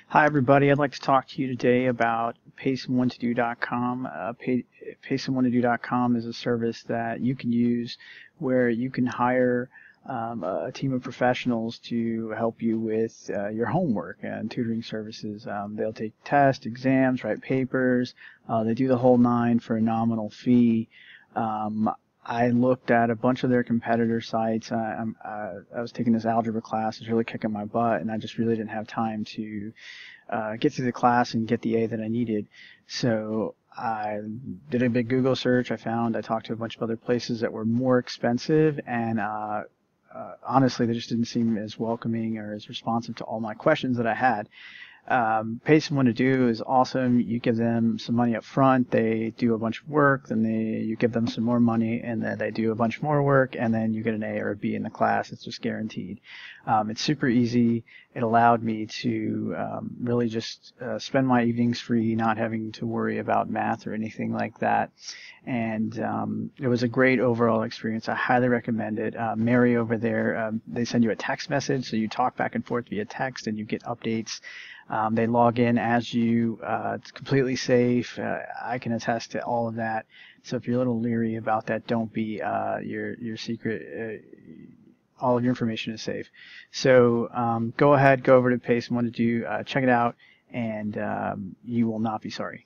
Hi, everybody. I'd like to talk to you today about PaySomeoneToDo.com. PaySomeoneToDo.com is a service that you can use where you can hire a team of professionals to help you with your homework and tutoring services. They'll take tests, exams, write papers. They do the whole nine for a nominal fee. Um, I looked at a bunch of their competitor sites. I was taking this algebra class, it was really kicking my butt, and I just really didn't have time to get through the class and get the A that I needed. So I did a big Google search. I talked to a bunch of other places that were more expensive, and honestly, they just didn't seem as welcoming or as responsive to all my questions that I had. Pay Someone to Do is awesome. You give them some money up front, they do a bunch of work, then you give them some more money, and then they do a bunch more work, and then you get an A or a B in the class. It's just guaranteed. It's super easy. It allowed me to really just spend my evenings free, not having to worry about math or anything like that. And it was a great overall experience. I highly recommend it. Mary over there, they send you a text message, so you talk back and forth via text, and you get updates. They log in as you. It's completely safe. I can attest to all of that. So if you're a little leery about that, don't be. Your secret. All of your information is safe. So go ahead, go over to Pay Someone to Do, check it out, and you will not be sorry.